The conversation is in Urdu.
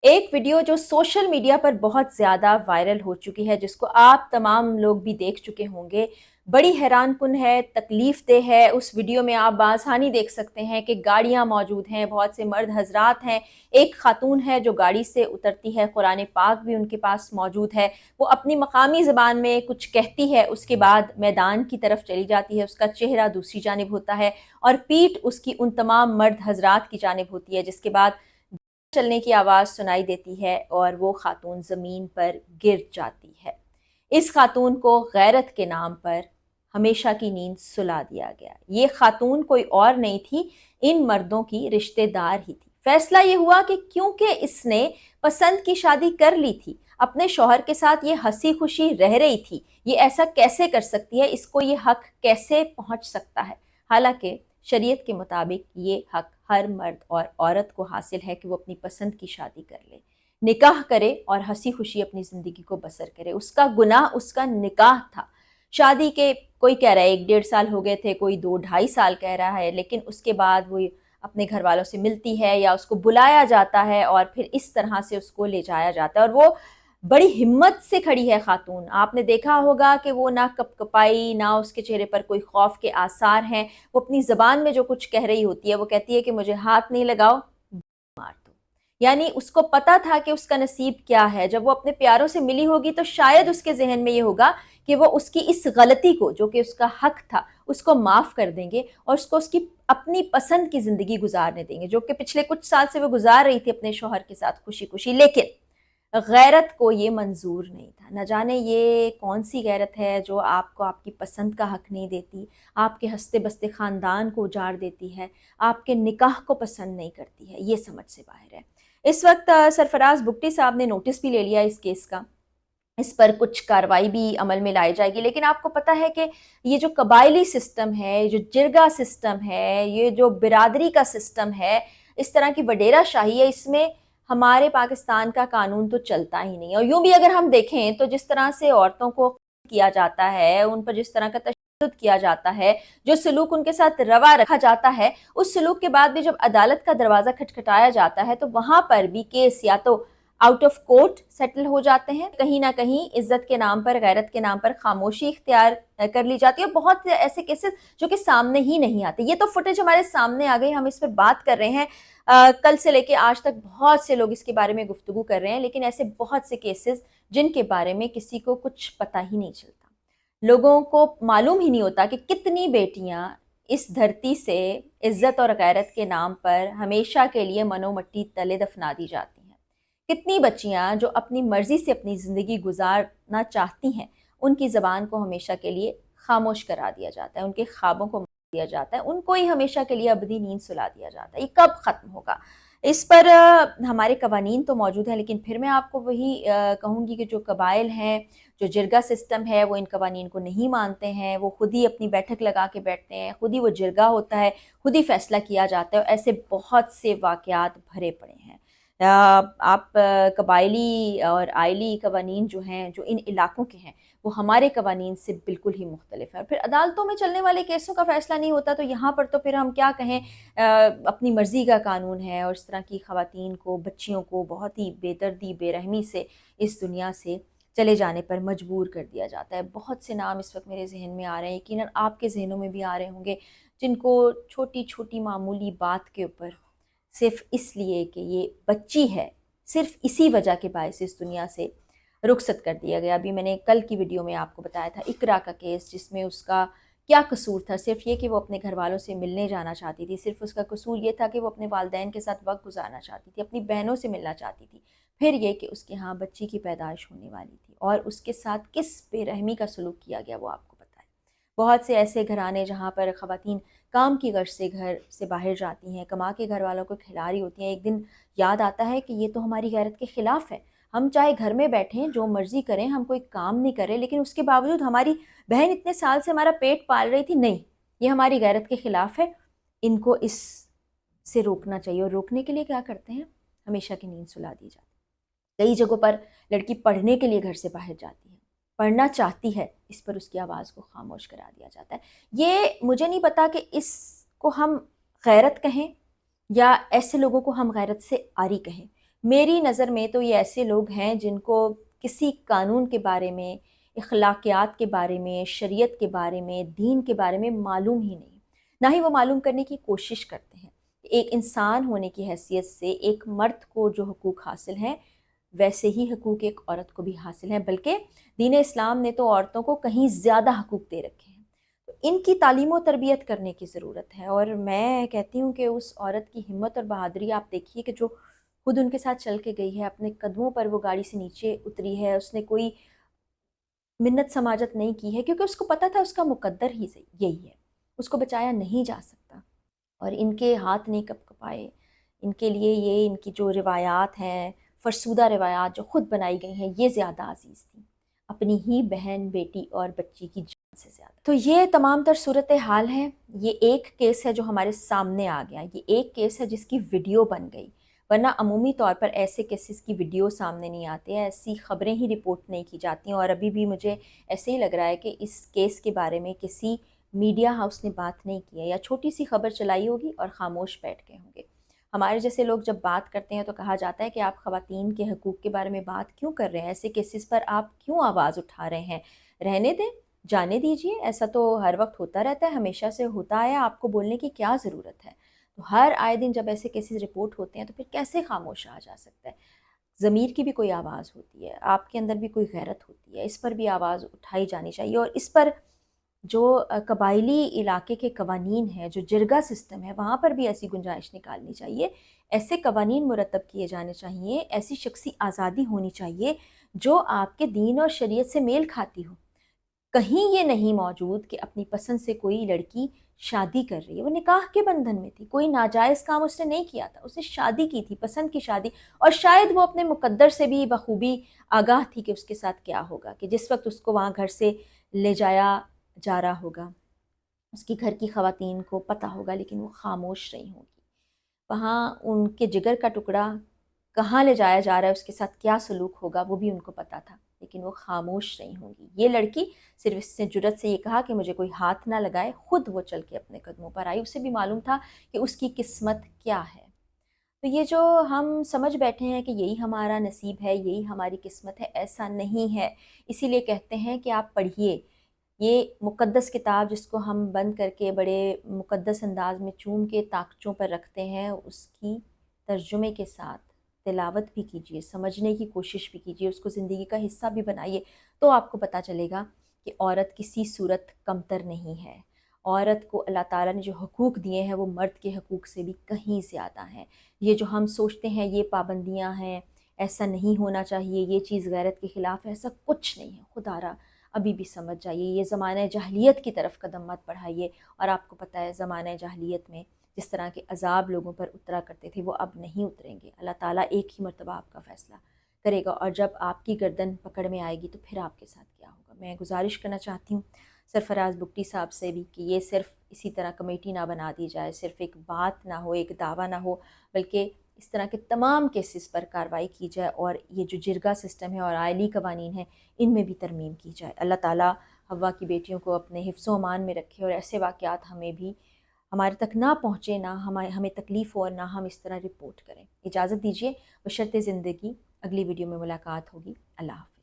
ایک ویڈیو جو سوشل میڈیا پر بہت زیادہ وائرل ہو چکی ہے، جس کو آپ تمام لوگ بھی دیکھ چکے ہوں گے، بڑی حیران کن ہے، تکلیف دہ ہے۔ اس ویڈیو میں آپ بآسانی دیکھ سکتے ہیں کہ گاڑیاں موجود ہیں، بہت سے مرد حضرات ہیں، ایک خاتون ہے جو گاڑی سے اترتی ہے، قرآن پاک بھی ان کے پاس موجود ہے، وہ اپنی مقامی زبان میں کچھ کہتی ہے، اس کے بعد میدان کی طرف چلی جاتی ہے، اس کا چہرہ دوسری جانب ہوتا ہے اور پیٹھ اس کی ان تمام مرد حضرات کی جانب ہوتی ہے، جس کے بعد چلنے کی آواز سنائی دیتی ہے اور وہ خاتون زمین پر گر جاتی ہے۔ اس خاتون کو غیرت کے نام پر ہمیشہ کی نیند سلا دیا گیا۔ یہ خاتون کوئی اور نہیں تھی، ان مردوں کی رشتہ دار ہی تھی۔ فیصلہ یہ ہوا کہ کیونکہ اس نے پسند کی شادی کر لی تھی، اپنے شوہر کے ساتھ یہ ہنسی خوشی رہ رہی تھی، یہ ایسا کیسے کر سکتی ہے، اس کو یہ حق کیسے پہنچ سکتا ہے؟ حالانکہ شریعت کے مطابق یہ حق ہر مرد اور عورت کو حاصل ہے کہ وہ اپنی پسند کی شادی کر لے، نکاح کرے اور ہنسی خوشی اپنی زندگی کو بسر کرے۔ اس کا گناہ اس کا نکاح تھا۔ شادی کے کوئی کہہ رہا ہے 1-1.5 سال ہو گئے تھے، کوئی 2-2.5 سال کہہ رہا ہے، لیکن اس کے بعد وہ اپنے گھر والوں سے ملتی ہے یا اس کو بلایا جاتا ہے اور پھر اس طرح سے اس کو لے جایا جاتا ہے، اور وہ بڑی ہمت سے کھڑی ہے خاتون۔ آپ نے دیکھا ہوگا کہ وہ نہ کپ کپائی، نہ اس کے چہرے پر کوئی خوف کے آثار ہیں، وہ اپنی زبان میں جو کچھ کہہ رہی ہوتی ہے وہ کہتی ہے کہ مجھے ہاتھ نہیں لگاؤ، مار دو۔ یعنی اس کو پتا تھا کہ اس کا نصیب کیا ہے۔ جب وہ اپنے پیاروں سے ملی ہوگی تو شاید اس کے ذہن میں یہ ہوگا کہ وہ اس کی اس غلطی کو، جو کہ اس کا حق تھا، اس کو معاف کر دیں گے اور اس کو اس کی اپنی پسند کی زندگی گزارنے دیں گے، جو کہ پچھلے کچھ سال سے وہ گزار رہی تھی اپنے شوہر کے ساتھ خوشی خوشی۔ لیکن غیرت کو یہ منظور نہیں تھا۔ نہ جانے یہ کون سی غیرت ہے جو آپ کو آپ کی پسند کا حق نہیں دیتی، آپ کے ہستے بستے خاندان کو اجاڑ دیتی ہے، آپ کے نکاح کو پسند نہیں کرتی ہے، یہ سمجھ سے باہر ہے۔ اس وقت سرفراز بگٹی صاحب نے نوٹس بھی لے لیا اس کیس کا، اس پر کچھ کارروائی بھی عمل میں لائی جائے گی، لیکن آپ کو پتہ ہے کہ یہ جو قبائلی سسٹم ہے، جو جرگہ سسٹم ہے، یہ جو برادری کا سسٹم ہے، اس طرح کی وڈیرہ شاہی ہے، اس میں ہمارے پاکستان کا قانون تو چلتا ہی نہیں ہے۔ اور یوں بھی اگر ہم دیکھیں تو جس طرح سے عورتوں کو کیا جاتا ہے، ان پر جس طرح کا تشدد کیا جاتا ہے، جو سلوک ان کے ساتھ روا رکھا جاتا ہے، اس سلوک کے بعد بھی جب عدالت کا دروازہ کھٹکھٹایا جاتا ہے تو وہاں پر بھی کیس یا تو آؤٹ آف کورٹ سیٹل ہو جاتے ہیں، کہیں نہ کہیں عزت کے نام پر، غیرت کے نام پر خاموشی اختیار کر لی جاتی ہے۔ بہت سے ایسے کیسز جو کہ سامنے ہی نہیں آتے، یہ تو فوٹیج ہمارے سامنے آ گئی، ہم اس پر بات کر رہے ہیں، کل سے لے کے آج تک بہت سے لوگ اس کے بارے میں گفتگو کر رہے ہیں، لیکن ایسے بہت سے کیسز جن کے بارے میں کسی کو کچھ پتہ ہی نہیں چلتا، لوگوں کو معلوم ہی نہیں ہوتا کہ کتنی بیٹیاں اس دھرتی سے عزت اور غیرت کے نام پر ہمیشہ کے لیے منو مٹی تلے دفنا دی جاتی ہیں، کتنی بچیاں جو اپنی مرضی سے اپنی زندگی گزارنا چاہتی ہیں، ان کی زبان کو ہمیشہ کے لیے خاموش کرا دیا جاتا ہے، ان کے خوابوں کو مار دیا جاتا ہے، ان کو ہی ہمیشہ کے لیے ابدی نیند سلا دیا جاتا ہے۔ یہ کب ختم ہوگا؟ اس پر ہمارے قوانین تو موجود ہیں، لیکن پھر میں آپ کو وہی کہوں گی کہ جو قبائل ہیں، جو جرگہ سسٹم ہے، وہ ان قوانین کو نہیں مانتے ہیں، وہ خود ہی اپنی بیٹھک لگا کے بیٹھتے ہیں، خود ہی وہ جرگہ ہوتا ہے، خود ہی فیصلہ کیا جاتا ہے، اور ایسے بہت سے واقعات بھرے پڑے ہیں۔ آپ قبائلی اور آئلی قوانین جو ہیں، جو ان علاقوں کے ہیں، وہ ہمارے قوانین سے بالکل ہی مختلف ہیں۔ پھر عدالتوں میں چلنے والے کیسوں کا فیصلہ نہیں ہوتا تو یہاں پر تو پھر ہم کیا کہیں، اپنی مرضی کا قانون ہے، اور اس طرح کی خواتین کو، بچیوں کو بہت ہی بے دردی، بے رحمی سے اس دنیا سے چلے جانے پر مجبور کر دیا جاتا ہے۔ بہت سے نام اس وقت میرے ذہن میں آ رہے ہیں، یقیناً آپ کے ذہنوں میں بھی آ رہے ہوں گے، جن کو چھوٹی چھوٹی معمولی بات کے اوپر صرف اس لیے کہ یہ بچی ہے، صرف اسی وجہ کے باعث اس دنیا سے رخصت کر دیا گیا۔ ابھی میں نے کل کی ویڈیو میں آپ کو بتایا تھا اقرا کا کیس، جس میں اس کا کیا قصور تھا؟ صرف یہ کہ وہ اپنے گھر والوں سے ملنے جانا چاہتی تھی، صرف اس کا قصور یہ تھا کہ وہ اپنے والدین کے ساتھ وقت گزارنا چاہتی تھی، اپنی بہنوں سے ملنا چاہتی تھی، پھر یہ کہ اس کے ہاں بچی کی پیدائش ہونے والی تھی، اور اس کے ساتھ کس بے رحمی کا سلوک کیا گیا وہ آپ کو پتہ ہے۔ بہت سے ایسے گھرانے جہاں پر خواتین کام کی غرض سے گھر سے باہر جاتی ہیں، کما کے گھر والوں کو کھلا رہی ہوتی ہیں، ایک دن یاد آتا ہے کہ یہ تو ہماری غیرت کے خلاف ہے، ہم چاہے گھر میں بیٹھیں جو مرضی کریں، ہم کوئی کام نہیں کریں، لیکن اس کے باوجود ہماری بہن اتنے سال سے ہمارا پیٹ پال رہی تھی، نہیں، یہ ہماری غیرت کے خلاف ہے، ان کو اس سے روکنا چاہیے۔ اور روکنے کے لیے کیا کرتے ہیں؟ ہمیشہ کی نیند سلا دی جاتی ہے۔ کئی جگہوں پر لڑکی پڑھنے کے لیے گھر سے باہر جاتی ہے، پڑھنا چاہتی ہے، اس پر اس کی آواز کو خاموش کرا دیا جاتا ہے۔ یہ مجھے نہیں پتا کہ اس کو ہم غیرت کہیں یا ایسے لوگوں کو ہم غیرت سے عاری کہیں۔ میری نظر میں تو یہ ایسے لوگ ہیں جن کو کسی قانون کے بارے میں، اخلاقیات کے بارے میں، شریعت کے بارے میں، دین کے بارے میں معلوم ہی نہیں، نہ ہی وہ معلوم کرنے کی کوشش کرتے ہیں۔ ایک انسان ہونے کی حیثیت سے ایک مرد کو جو حقوق حاصل ہیں ویسے ہی حقوق ایک عورت کو بھی حاصل ہیں، بلکہ دین اسلام نے تو عورتوں کو کہیں زیادہ حقوق دے رکھے ہیں۔ تو ان کی تعلیم و تربیت کرنے کی ضرورت ہے، اور میں کہتی ہوں کہ اس عورت کی ہمت اور بہادری آپ دیکھیے کہ جو خود ان کے ساتھ چل کے گئی ہے، اپنے قدموں پر وہ گاڑی سے نیچے اتری ہے، اس نے کوئی منت سماجت نہیں کی ہے، کیونکہ اس کو پتہ تھا اس کا مقدر ہی یہی ہے، اس کو بچایا نہیں جا سکتا۔ اور ان کے ہاتھ نہیں کپ کپائے، ان کے لیے یہ ان کی جو روایات ہیں، فرسودہ روایات جو خود بنائی گئی ہیں، یہ زیادہ عزیز تھیں اپنی ہی بہن، بیٹی اور بچی کی جان سے زیادہ۔ تو یہ تمام تر صورتحال ہے۔ یہ ایک کیس ہے جو ہمارے سامنے آ گیا، یہ ایک کیس ہے جس کی ویڈیو بن گئی، ورنہ عمومی طور پر ایسے کیسز کی ویڈیو سامنے نہیں آتے ہیں، ایسی خبریں ہی رپورٹ نہیں کی جاتی ہیں۔ اور ابھی بھی مجھے ایسے ہی لگ رہا ہے کہ اس کیس کے بارے میں کسی میڈیا ہاؤس نے بات نہیں کی ہے، یا چھوٹی سی خبر چلائی ہوگی اور خاموش بیٹھ گئے ہوں گے۔ ہمارے جیسے لوگ جب بات کرتے ہیں تو کہا جاتا ہے کہ آپ خواتین کے حقوق کے بارے میں بات کیوں کر رہے ہیں، ایسے کیسز پر آپ کیوں آواز اٹھا رہے ہیں، رہنے دیں، جانے دیجئے، ایسا تو ہر وقت ہوتا رہتا ہے، ہمیشہ سے ہوتا آیا، آپ کو بولنے کی کیا ضرورت ہے۔ تو ہر آئے دن جب ایسے کیسز رپورٹ ہوتے ہیں تو پھر کیسے خاموش رہا جا سکتا ہے؟ ضمیر کی بھی کوئی آواز ہوتی ہے، آپ کے اندر بھی کوئی غیرت ہوتی ہے، اس پر بھی آواز اٹھائی جانی چاہیے۔ اور اس پر جو قبائلی علاقے کے قوانین ہیں، جو جرگہ سسٹم ہے، وہاں پر بھی ایسی گنجائش نکالنی چاہیے، ایسے قوانین مرتب کیے جانے چاہیے، ایسی شخصی آزادی ہونی چاہیے جو آپ کے دین اور شریعت سے میل کھاتی ہو۔ کہیں یہ نہیں موجود کہ اپنی پسند سے کوئی لڑکی شادی کر رہی ہے، وہ نکاح کے بندھن میں تھی، کوئی ناجائز کام اس نے نہیں کیا تھا، اس نے شادی کی تھی، پسند کی شادی، اور شاید وہ اپنے مقدر سے بھی بخوبی آگاہ تھی کہ اس کے ساتھ کیا ہوگا، کہ جس وقت اس کو وہاں گھر سے لے جایا جا رہا ہوگا، اس کی گھر کی خواتین کو پتہ ہوگا، لیکن وہ خاموش رہی ہوں گی۔ وہاں ان کے جگر کا ٹکڑا کہاں لے جایا جا رہا ہے، اس کے ساتھ کیا سلوک ہوگا، وہ بھی ان کو پتہ تھا، لیکن وہ خاموش رہی ہوں گی۔ یہ لڑکی صرف اس سے جرت سے یہ کہا کہ مجھے کوئی ہاتھ نہ لگائے، خود وہ چل کے اپنے قدموں پر آئی، اسے بھی معلوم تھا کہ اس کی قسمت کیا ہے۔ تو یہ جو ہم سمجھ بیٹھے ہیں کہ یہی ہمارا نصیب ہے، یہی ہماری قسمت ہے، ایسا نہیں ہے۔ اسی لیے کہتے ہیں کہ آپ پڑھیے یہ مقدس کتاب، جس کو ہم بند کر کے بڑے مقدس انداز میں چوم کے طاقچوں پر رکھتے ہیں، اس کی ترجمے کے ساتھ تلاوت بھی کیجیے، سمجھنے کی کوشش بھی کیجیے، اس کو زندگی کا حصہ بھی بنائیے، تو آپ کو پتہ چلے گا کہ عورت کسی صورت کمتر نہیں ہے۔ عورت کو اللہ تعالیٰ نے جو حقوق دیے ہیں وہ مرد کے حقوق سے بھی کہیں زیادہ ہیں۔ یہ جو ہم سوچتے ہیں یہ پابندیاں ہیں، ایسا نہیں ہونا چاہیے، یہ چیز غیرت کے خلاف ہے، ایسا کچھ نہیں ہے۔ خدا را ابھی بھی سمجھ جائیے، یہ زمانہ جاہلیت کی طرف قدم مت بڑھائیے۔ اور آپ کو پتہ ہے زمانہ جاہلیت میں جس طرح کے عذاب لوگوں پر اترا کرتے تھے وہ اب نہیں اتریں گے۔ اللہ تعالیٰ ایک ہی مرتبہ آپ کا فیصلہ کرے گا، اور جب آپ کی گردن پکڑ میں آئے گی تو پھر آپ کے ساتھ کیا ہوگا۔ میں گزارش کرنا چاہتی ہوں سرفراز بگٹی صاحب سے بھی کہ یہ صرف اسی طرح کمیٹی نہ بنا دی جائے، صرف ایک بات نہ ہو، ایک دعویٰ نہ ہو، بلکہ اس طرح کے تمام کیسز پر کارروائی کی جائے، اور یہ جو جرگہ سسٹم ہے اور آئلی قوانین ہیں ان میں بھی ترمیم کی جائے۔ اللہ تعالیٰ حوا کی بیٹیوں کو اپنے حفظ و امان میں رکھے، اور ایسے واقعات ہمیں بھی ہمارے تک نہ پہنچے، نہ ہمیں تکلیف ہو، اور نہ ہم اس طرح رپورٹ کریں۔ اجازت دیجیے، بشرط زندگی اگلی ویڈیو میں ملاقات ہوگی۔ اللہ حافظ۔